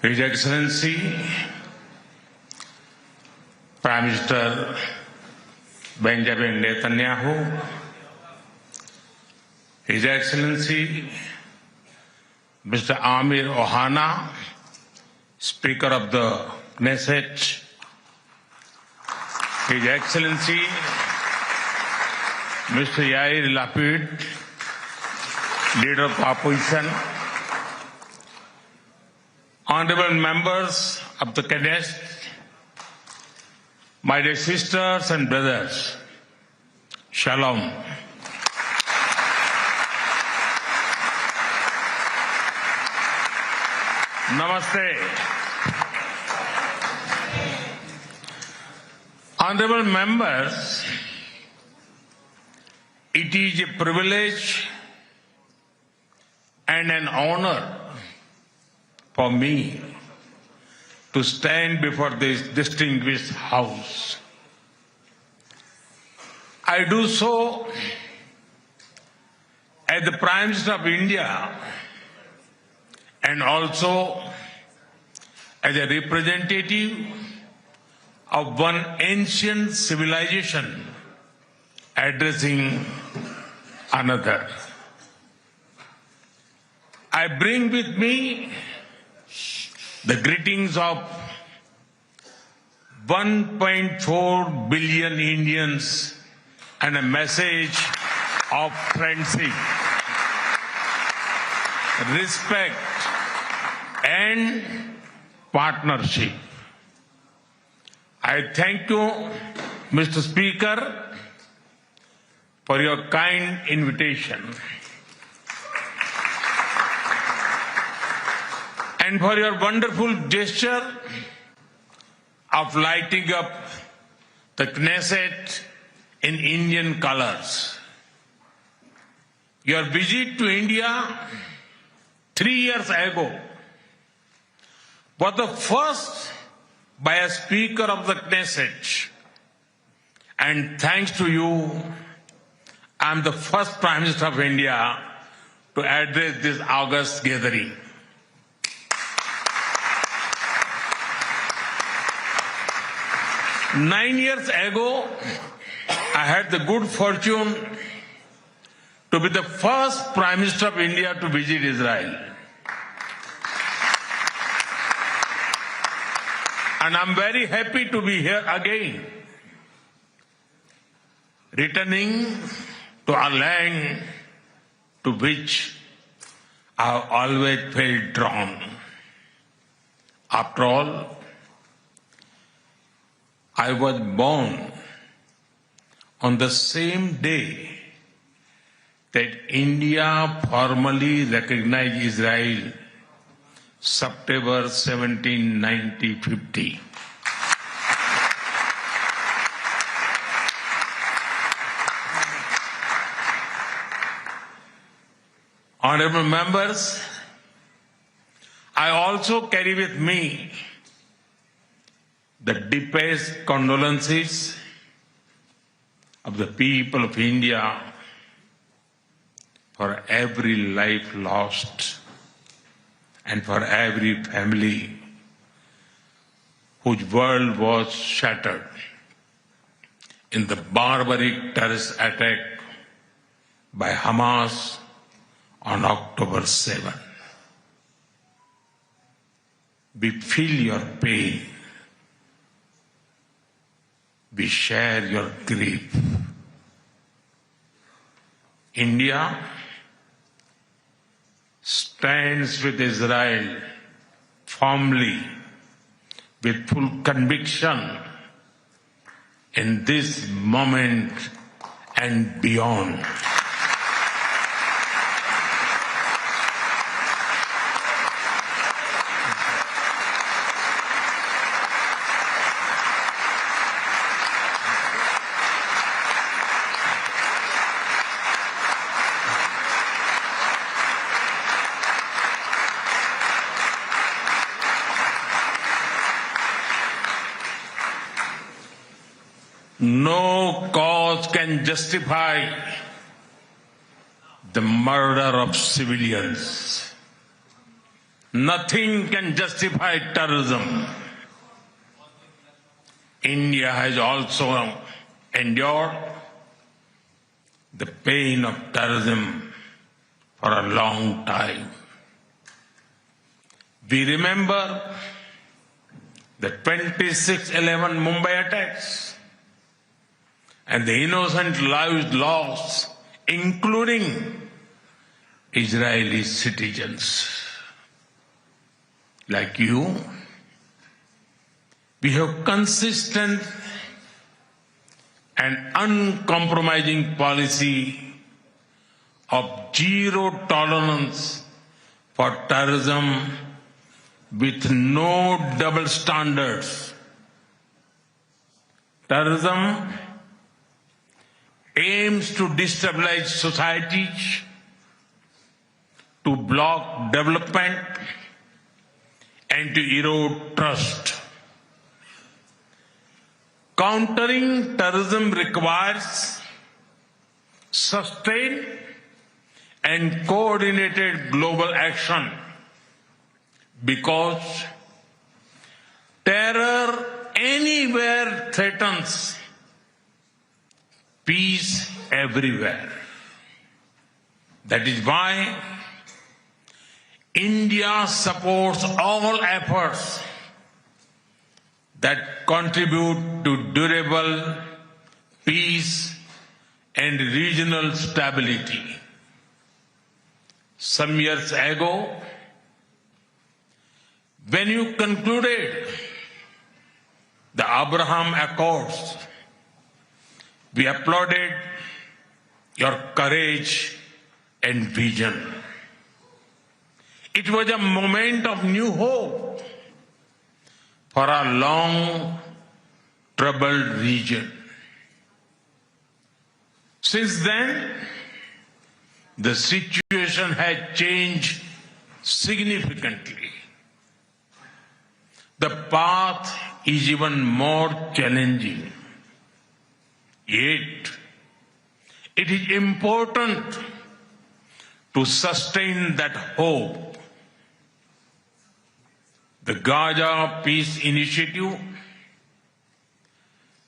His Excellency Prime Minister Benjamin Netanyahu, His Excellency Mr. Amir Ohana, Speaker of the Knesset, His Excellency Mr. Yair Lapid, Leader of the Opposition, Honorable members of the Knesset, my dear sisters and brothers, Shalom. Namaste. Honorable members, it is a privilege and an honor for me to stand before this distinguished House. I do so as the Prime Minister of India and also as a representative of one ancient civilization addressing another. I bring with me the greetings of 1.4 billion Indians and a message of friendship, respect, and partnership. I thank you, Mr. Speaker, for your kind invitation and for your wonderful gesture of lighting up the Knesset in Indian colors. Your visit to India 3 years ago was the first by a Speaker of the Knesset, and thanks to you, I am the first Prime Minister of India to address this august gathering. Nine years ago, I had the good fortune to be the first Prime Minister of India to visit Israel. And I'm very happy to be here again, returning to a land to which I have always felt drawn. After all, I was born on the same day that India formally recognized Israel, September 17, 1950. Honorable members, I also carry with me the deepest condolences of the people of India for every life lost and for every family whose world was shattered in the barbaric terrorist attack by Hamas on October 7. We feel your pain. We share your grief. India stands with Israel firmly, with full conviction in this moment and beyond. No cause can justify the murder of civilians. Nothing can justify terrorism. India has also endured the pain of terrorism for a long time. We remember the 26/11 Mumbai attacks and the innocent lives lost, including Israeli citizens. Like you, we have consistent and uncompromising policy of zero tolerance for terrorism with no double standards. Terrorism aims to destabilize societies, to block development, and to erode trust. Countering terrorism requires sustained and coordinated global action because terror anywhere threatens peace everywhere. That is why India supports all efforts that contribute to durable peace and regional stability. Some years ago, when you concluded the Abraham Accords, we applauded your courage and vision. It was a moment of new hope for a long troubled region. Since then, the situation has changed significantly. The path is even more challenging. Yet, it is important to sustain that hope. The Gaza Peace Initiative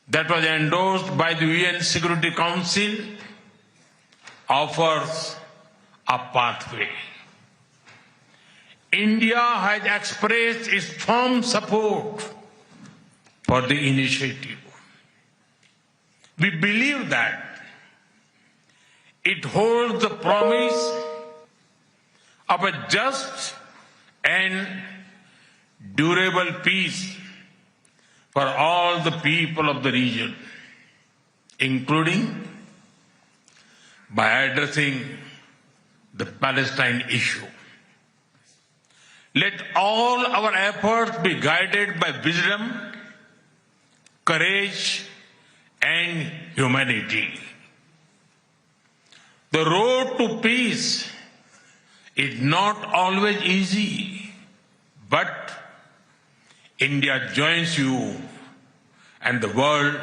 that was endorsed by the UN Security Council offers a pathway. India has expressed its firm support for the initiative. We believe that it holds the promise of a just and durable peace for all the people of the region, including by addressing the Palestine issue. Let all our efforts be guided by wisdom, courage, and humanity. The road to peace is not always easy, but India joins you and the world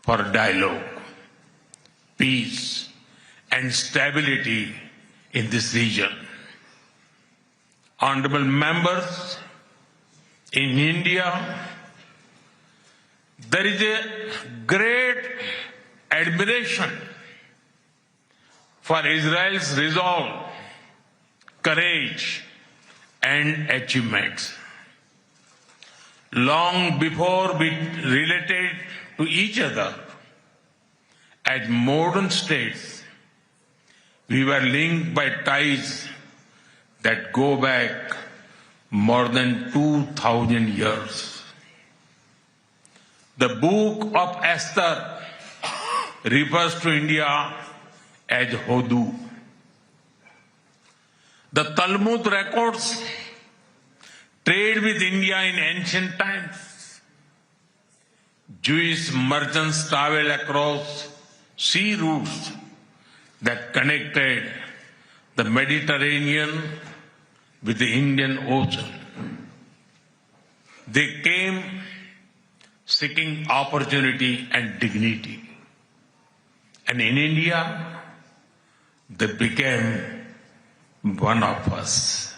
for dialogue, peace, and stability in this region. Honorable members, in India, there is a great admiration for Israel's resolve, courage, and achievements. Long before we related to each other as modern states, we were linked by ties that go back more than 2,000 years. The book of Esther refers to India as Hodu. The Talmud records trade with India in ancient times. Jewish merchants traveled across sea routes that connected the Mediterranean with the Indian Ocean. They came seeking opportunity and dignity. And in India, they became one of us.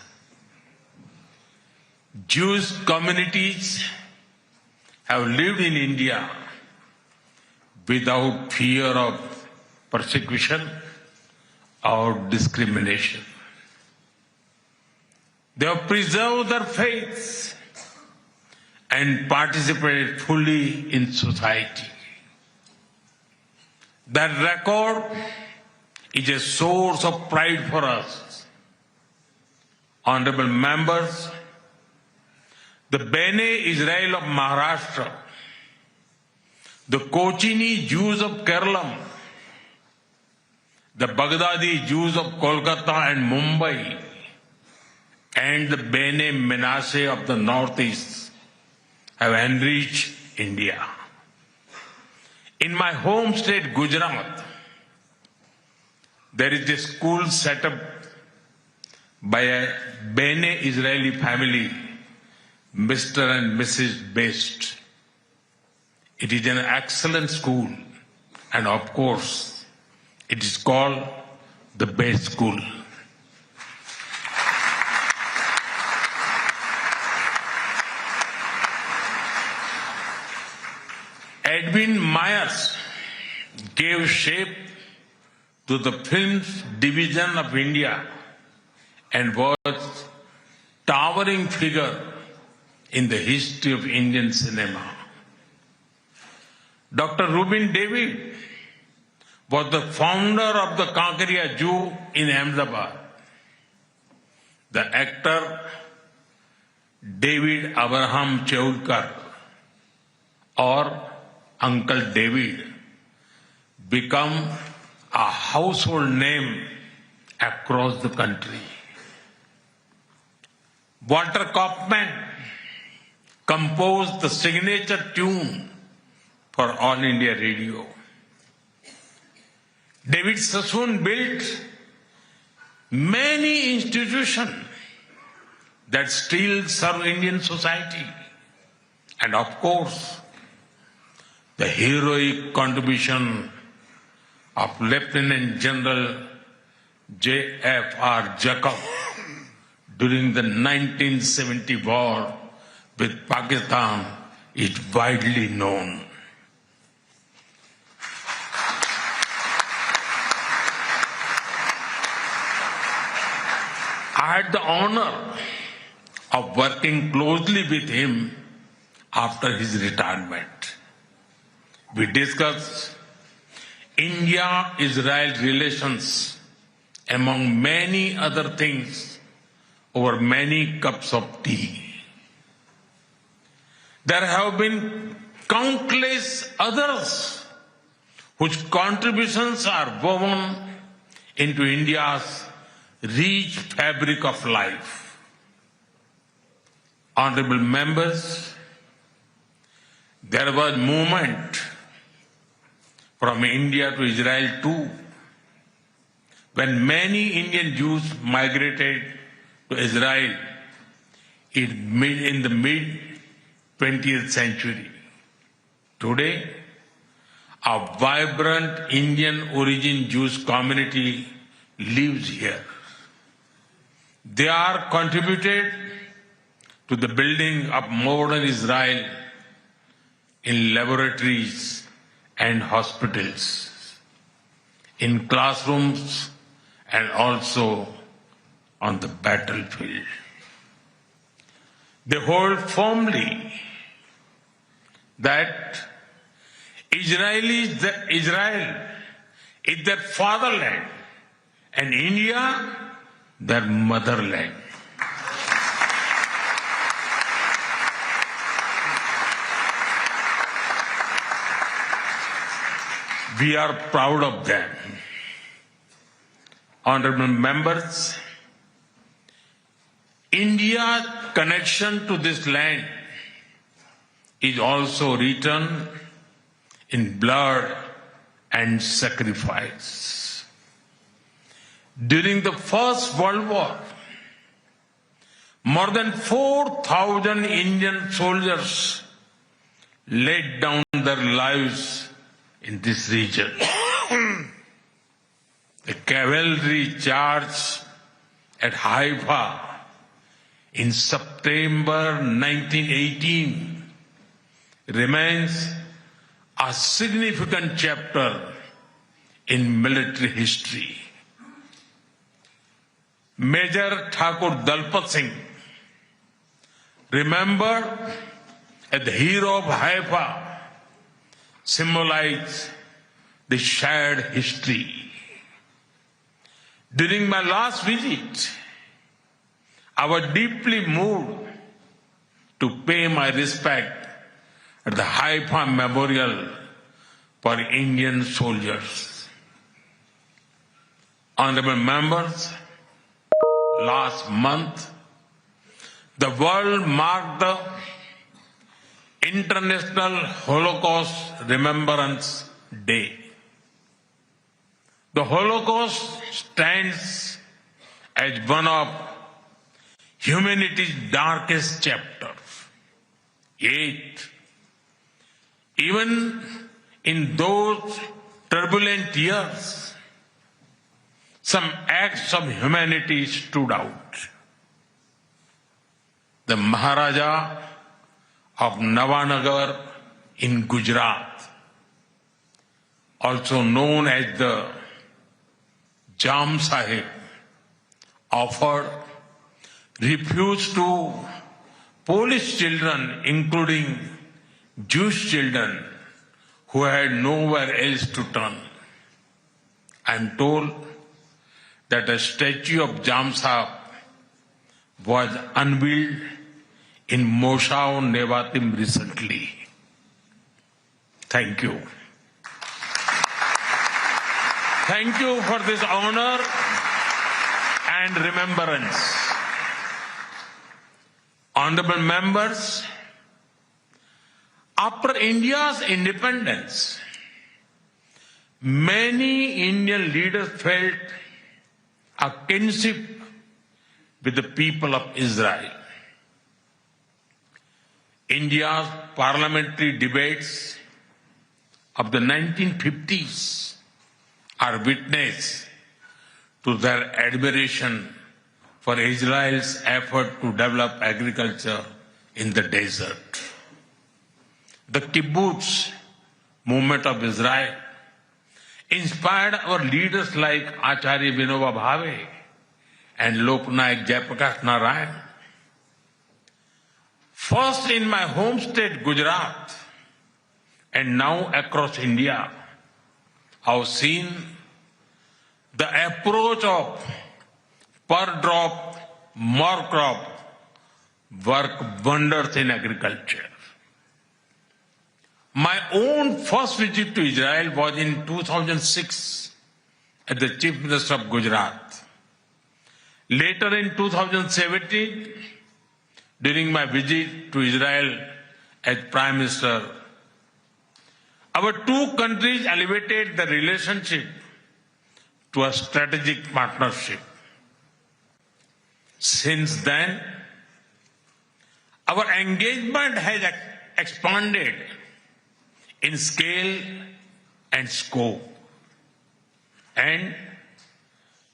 Jewish communities have lived in India without fear of persecution or discrimination. They have preserved their faith and participated fully in society. That record is a source of pride for us. Honorable members, the Bene Israel of Maharashtra, the Kochini Jews of Kerala, the Baghdadi Jews of Kolkata and Mumbai, and the Bene Menasse of the Northeast have enriched India. In my home state, Gujarat, there is a school set up by a Bene Israeli family, Mr. and Mrs. Best. It is an excellent school, and of course, it is called the Best School. Edwin Myers gave shape to the film's division of India and was towering figure in the history of Indian cinema. Dr. Rubin David was the founder of the Kankaria Jew in Ahmedabad. The actor David Abraham Cheulkar, or Uncle David, become a household name across the country. Walter Kaufman composed the signature tune for All India Radio. David Sassoon built many institutions that still serve Indian society. And of course, the heroic contribution of Lieutenant General J.F.R. Jacob during the 1970 war with Pakistan is widely known. I had the honor of working closely with him after his retirement. We discussed India-Israel relations among many other things over many cups of tea. There have been countless others whose contributions are woven into India's rich fabric of life. Honorable members, there was movement from India to Israel too, when many Indian Jews migrated to Israel in the mid-20th century. Today, a vibrant Indian origin Jewish community lives here. They are contributed to the building of modern Israel in laboratories and hospitals, in classrooms, and also on the battlefield. They hold firmly that Israel is their fatherland and India their motherland. We are proud of them. Honorable members, India's connection to this land is also written in blood and sacrifice. During the First World War, more than 4,000 Indian soldiers laid down their lives in this region. The cavalry charge at Haifa in September 1918 remains a significant chapter in military history. Major Thakur Dalpat Singh, remembered as the hero of Haifa, symbolizes the shared history. During my last visit, I was deeply moved to pay my respect at the Haifa Memorial for Indian soldiers. Honorable members, last month, the world marked the International Holocaust Remembrance Day. The Holocaust stands as one of humanity's darkest chapters. Yet, even in those turbulent years, some acts of humanity stood out. The Maharaja of Navanagar in Gujarat, also known as the Jam Sahib, offered refuge to Polish children, including Jewish children who had nowhere else to turn. I am told that a statue of Jam Sahib was unveiled in Moshav Nevatim recently. Thank you. Thank you for this honor and remembrance. Honorable members, after India's independence, many Indian leaders felt a kinship with the people of Israel. India's parliamentary debates of the 1950s are witness to their admiration for Israel's effort to develop agriculture in the desert. The kibbutz movement of Israel inspired our leaders like Acharya Vinoba Bhave and Loknayak Jayaprakash Narayan. First in my home state, Gujarat, and now across India, I've seen the approach of per drop, more crop work wonders in agriculture. My own first visit to Israel was in 2006 as the Chief Minister of Gujarat. Later in 2017, during my visit to Israel as Prime Minister, our two countries elevated the relationship to a strategic partnership. Since then, our engagement has expanded in scale and scope, and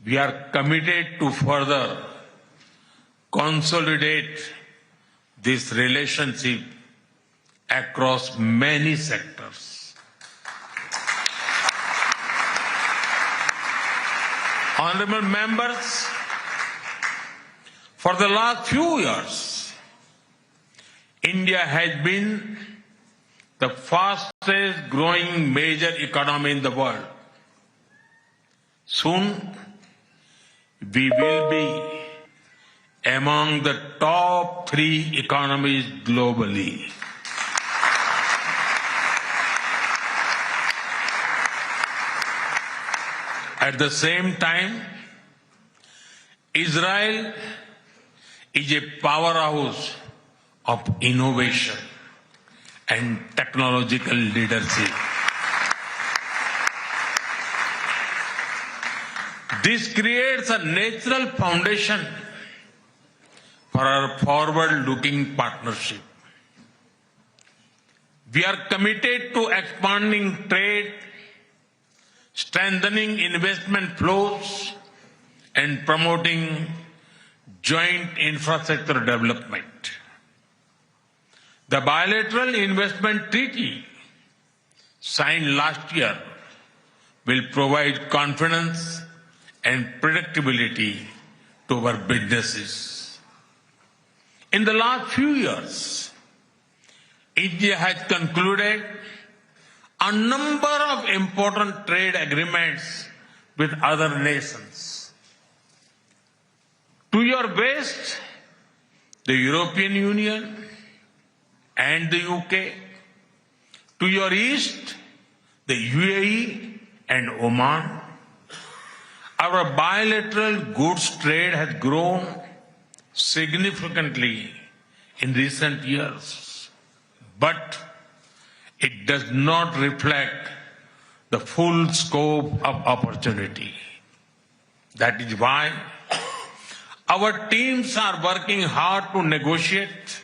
we are committed to further consolidate this relationship across many sectors. Honorable members, for the last few years, India has been the fastest growing major economy in the world. Soon, we will be among the top 3 economies globally. At the same time, Israel is a powerhouse of innovation and technological leadership. This creates a natural foundation for our forward-looking partnership. We are committed to expanding trade, strengthening investment flows, and promoting joint infrastructure development. The bilateral investment treaty signed last year will provide confidence and predictability to our businesses. In the last few years, India has concluded a number of important trade agreements with other nations. To your west, the European Union and the UK. To your east, the UAE and Oman. Our bilateral goods trade has grown significantly in recent years, but it does not reflect the full scope of opportunity. That is why our teams are working hard to negotiate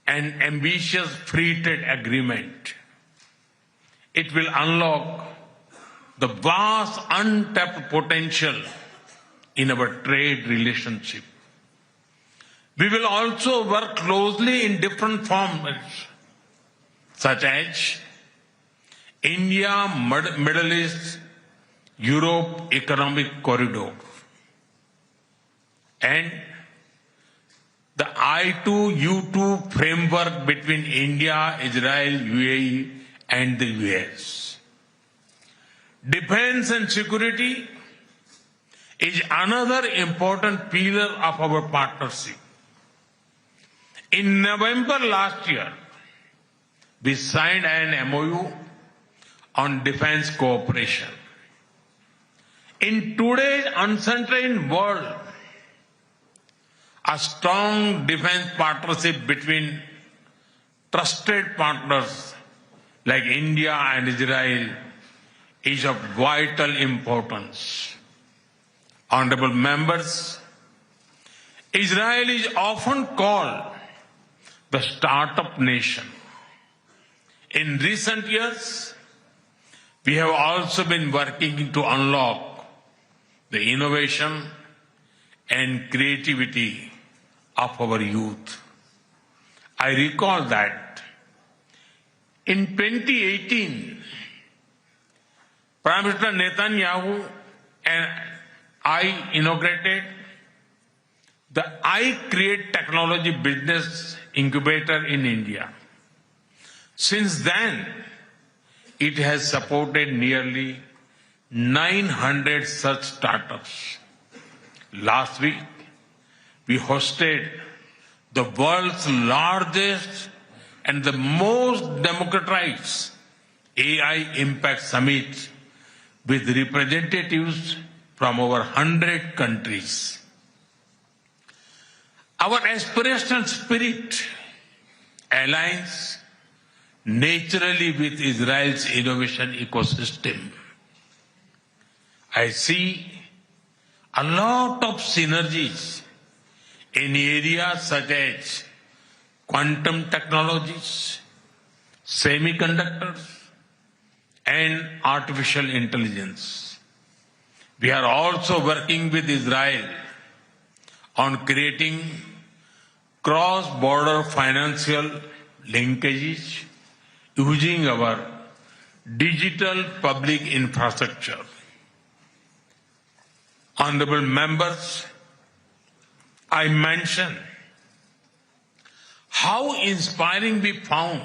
an ambitious free trade agreement. It will unlock the vast untapped potential in our trade relationship. We will also work closely in different formats, such as India, Middle East, Europe Economic Corridor, and the I2U2 framework between India, Israel, UAE, and the US. Defense and security is another important pillar of our partnership. In November last year, we signed an MOU on defense cooperation. In today's uncertain world, a strong defense partnership between trusted partners like India and Israel is of vital importance. Honorable members, Israel is often called the startup nation. In recent years, we have also been working to unlock the innovation and creativity of our youth. I recall that in 2018, Prime Minister Netanyahu and I inaugurated the I Create Technology Business Incubator in India. Since then, it has supported nearly 900 such startups. Last week, we hosted the world's largest and the most democratized AI Impact Summit with representatives from over 100 countries. Our aspirational spirit aligns naturally with Israel's innovation ecosystem. I see a lot of synergies in areas such as quantum technologies, semiconductors, and artificial intelligence. We are also working with Israel on creating cross-border financial linkages using our digital public infrastructure. Honorable members, I mentioned how inspiring we found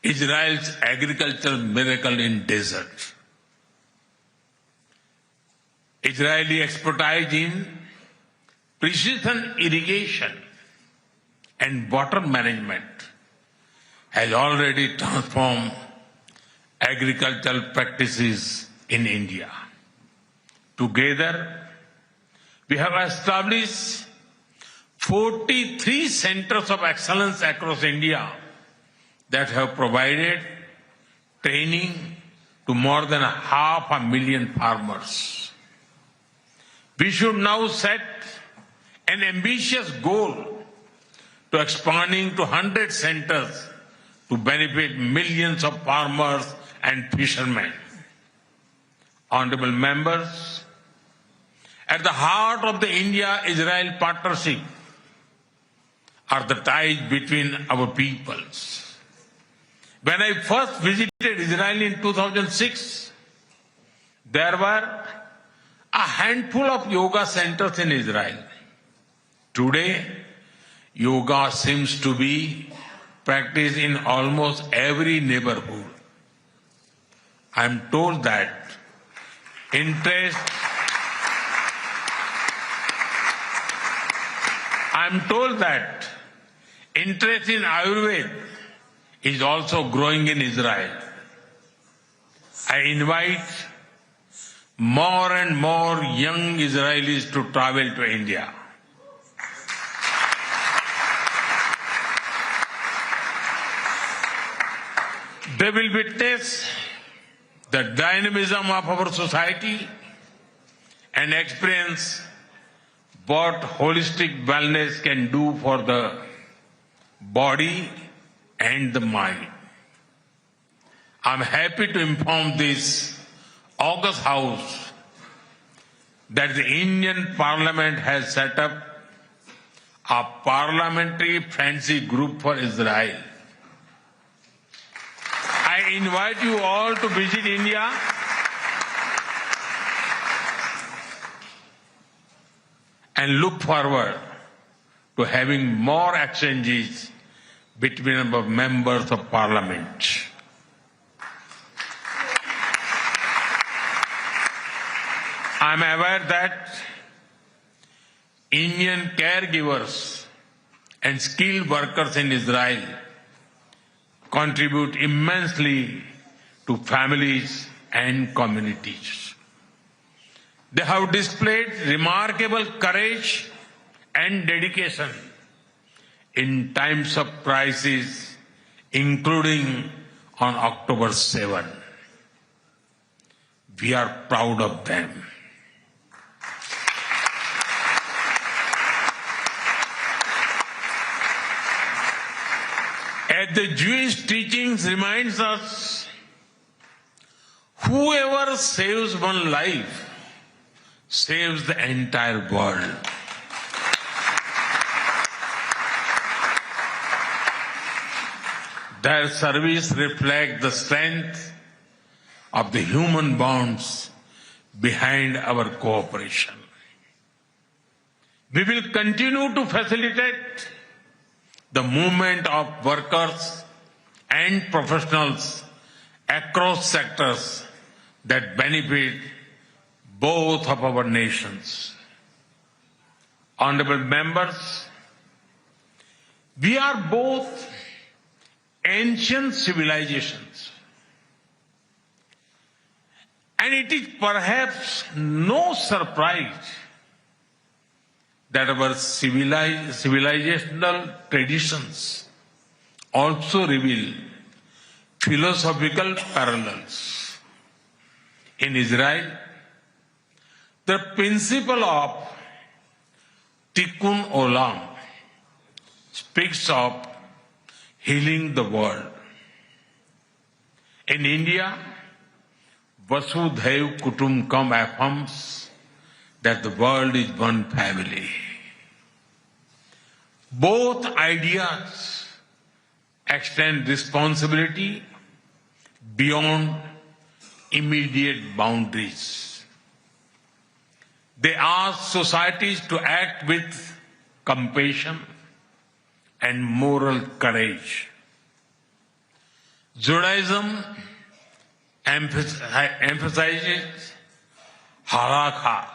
Israel's agricultural miracle in desert. Israeli expertise in precision irrigation and water management has already transformed agricultural practices in India. Together, we have established 43 centers of excellence across India that have provided training to more than 500,000 farmers. We should now set an ambitious goal to expanding to 100 centers to benefit millions of farmers and fishermen. Honorable members, At the heart of the India-Israel partnership are the ties between our peoples. When I first visited Israel in 2006, there were a handful of yoga centers in Israel. Today, yoga seems to be practiced in almost every neighborhood. I am told that interest in Ayurveda is also growing in Israel. I invite more and more young Israelis to travel to India. They will witness the dynamism of our society and experience what holistic wellness can do for the body and the mind. I'm happy to inform this August House that the Indian Parliament has set up a parliamentary friendship group for Israel. I invite you all to visit India and look forward to having more exchanges between our members of parliament. I am aware that Indian caregivers and skilled workers in Israel contribute immensely to families and communities. They have displayed remarkable courage and dedication in times of crisis, including on October 7. We are proud of them. As the Jewish teachings reminds us, whoever saves one life saves the entire world. Their service reflects the strength of the human bonds behind our cooperation. We will continue to facilitate the movement of workers and professionals across sectors that benefit both of our nations. Honorable members, we are both ancient civilizations, and it is perhaps no surprise that our civilizational traditions also reveal philosophical parallels. In Israel, the principle of Tikkun Olam speaks of healing the world. In India, Vasudhaiv Kutumbakam affirms that the world is one family. Both ideas extend responsibility beyond immediate boundaries. They ask societies to act with compassion and moral courage. Judaism emphasizes halakha,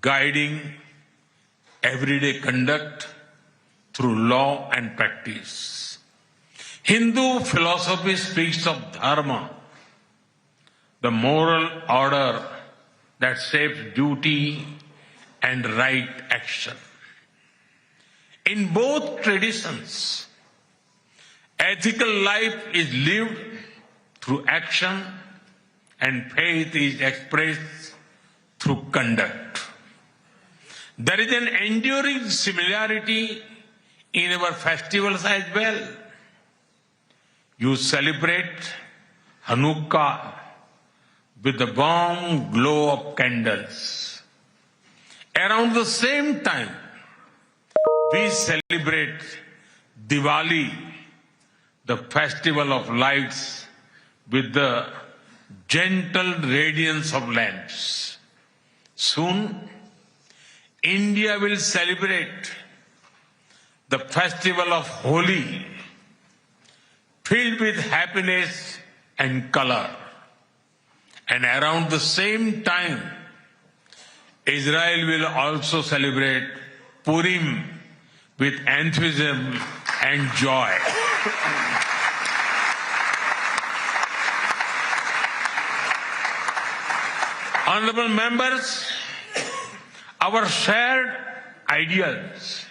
guiding everyday conduct through law and practice. Hindu philosophy speaks of dharma, the moral order that shapes duty and right action. In both traditions, ethical life is lived through action and faith is expressed through conduct. There is an enduring similarity in our festivals as well. You celebrate Hanukkah with the warm glow of candles. Around the same time, we celebrate Diwali, the festival of lights, with the gentle radiance of lamps. Soon, India will celebrate the festival of Holi, filled with happiness and color. And around the same time, Israel will also celebrate Purim with enthusiasm and joy. Honorable members, our shared ideals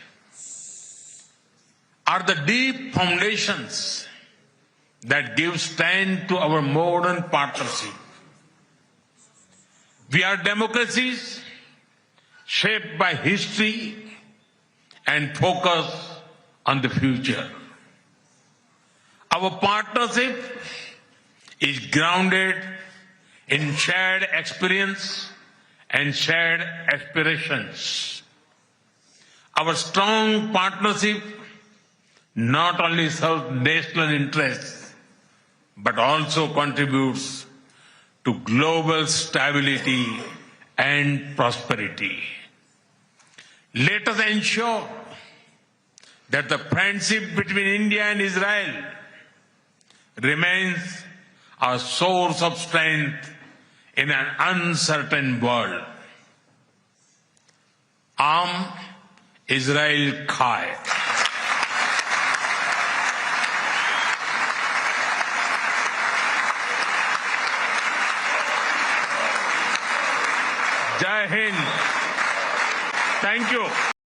are the deep foundations that give strength to our modern partnership. We are democracies shaped by history and focus on the future. Our partnership is grounded in shared experience and shared aspirations. Our strong partnership not only serves national interests, but also contributes to global stability and prosperity. Let us ensure that the friendship between India and Israel remains a source of strength in an uncertain world. Am Israel Chai. Jai Hind. Thank you.